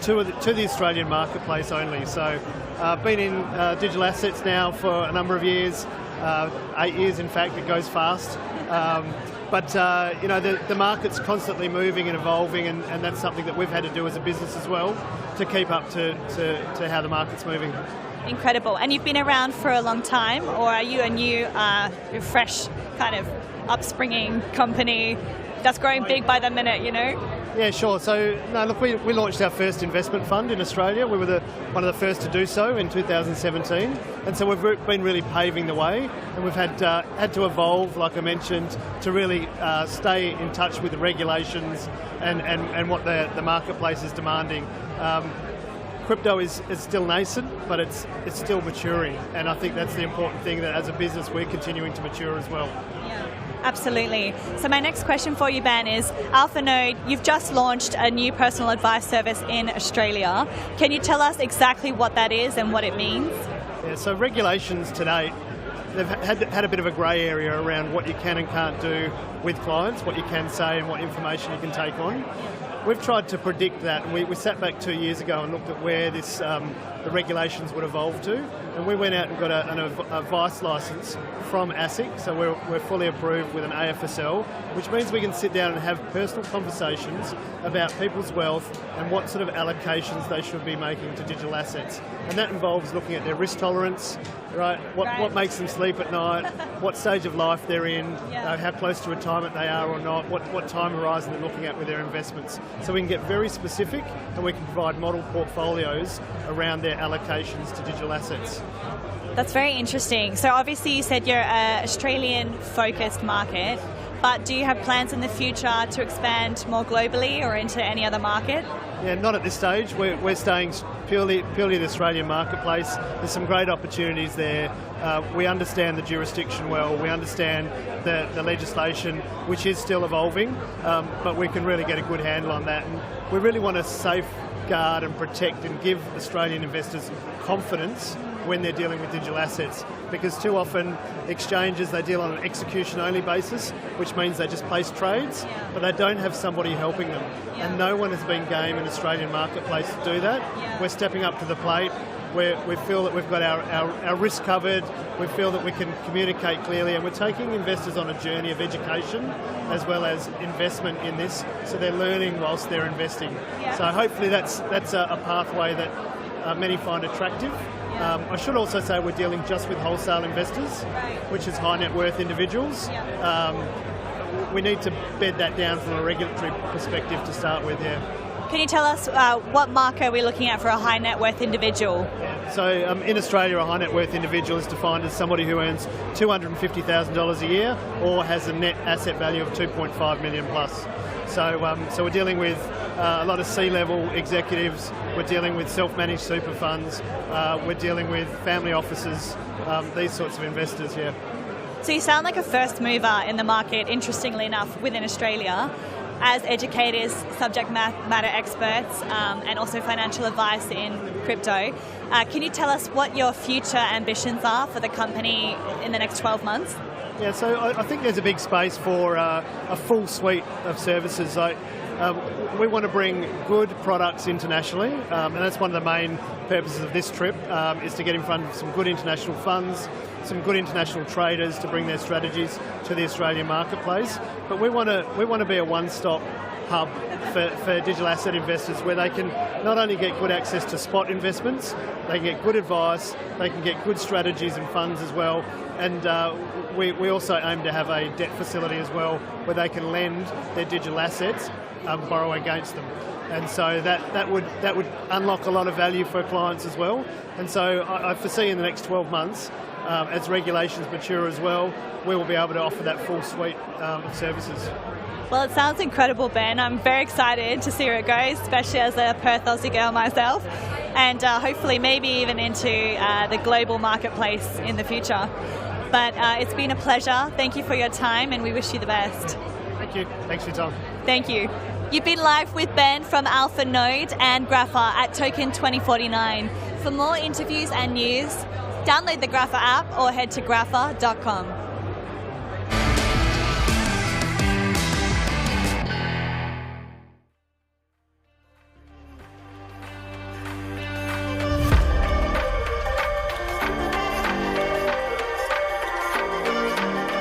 to the Australian marketplace only. So I've been in digital assets now for a number of years, 8 years in fact. It goes fast. But the market's constantly moving and evolving, and that's something that we've had to do as a business as well to keep up to how the market's moving. Incredible. And you've been around for a long time, or are you a new, fresh kind of upspringing company that's growing big by the minute, Yeah, sure. So, no, look, we launched our first investment fund in Australia. We were one of the first to do so in 2017. And so we've been really paving the way, and we've had to evolve, like I mentioned, to really stay in touch with the regulations and what the marketplace is demanding. Crypto is still nascent, but it's still maturing. And I think that's the important thing, that as a business we're continuing to mature as well. Yeah. Absolutely. So my next question for you, Ben, is AlphaNode, you've just launched a new personal advice service in Australia. Can you tell us exactly what that is and what it means? Yeah, so regulations to date, they've had a bit of a grey area around what you can and can't do with clients, what you can say and what information you can take on. We've tried to predict that, and we sat back 2 years ago and looked at where the regulations would evolve to, and we went out and got an advice licence from ASIC, so we're fully approved with an AFSL, which means we can sit down and have personal conversations about people's wealth and what sort of allocations they should be making to digital assets. And that involves looking at their risk tolerance, right? What makes them sleep at night, what stage of life they're in, how close to retirement they are or not, what time horizon they're looking at with their investments. So we can get very specific, and we can provide model portfolios around their allocations to digital assets. That's very interesting. So obviously you said you're an Australian-focused market, but do you have plans in the future to expand more globally or into any other market? Yeah, not at this stage. We're staying purely the Australian marketplace. There's some great opportunities there. We understand the jurisdiction well. We understand the legislation, which is still evolving, but we can really get a good handle on that. And we really want to safeguard and protect and give Australian investors confidence when they're dealing with digital assets, because too often exchanges, they deal on an execution-only basis, which means they just place trades, but they don't have somebody helping them. And no one has been game in the Australian marketplace to do that. We're stepping up to the plate. We feel that we've got our risk covered. We feel that we can communicate clearly, and we're taking investors on a journey of education as well as investment in this, so they're learning whilst they're investing. So hopefully that's a pathway that many find attractive. I should also say we're dealing just with wholesale investors, which is high net worth individuals. We need to bed that down from a regulatory perspective to start with, Can you tell us what mark are we looking at for a high net worth individual? So in Australia, a high net worth individual is defined as somebody who earns $250,000 a year or has a net asset value of 2.5 million plus. So we're dealing with a lot of C-level executives. We're dealing with self-managed super funds. We're dealing with family offices, these sorts of investors, So you sound like a first mover in the market, interestingly enough, within Australia, as educators, subject matter experts, and also financial advice in crypto. Can you tell us what your future ambitions are for the company in the next 12 months? Yeah, so I think there's a big space for a full suite of services. We want to bring good products internationally, and that's one of the main purposes of this trip, is to get in front of some good international funds, some good international traders to bring their strategies to the Australian marketplace. But we want to be a one-stop hub for digital asset investors, where they can not only get good access to spot investments, they can get good advice, they can get good strategies and funds as well, and we also aim to have a debt facility as well, where they can lend their digital assets, borrow against them. And so that would unlock a lot of value for clients as well. And so I foresee in the next 12 months, as regulations mature as well, we will be able to offer that full suite of services. Well, it sounds incredible, Ben. I'm very excited to see where it goes, especially as a Perth Aussie girl myself, and hopefully maybe even into the global marketplace in the future. But it's been a pleasure. Thank you for your time, and we wish you the best. Thank you. Thanks for your time. Thank you. You've been live with Ben from AlphaNode and Grapher at Token 2049. For more interviews and news, download the Grapher app or head to grapher.com.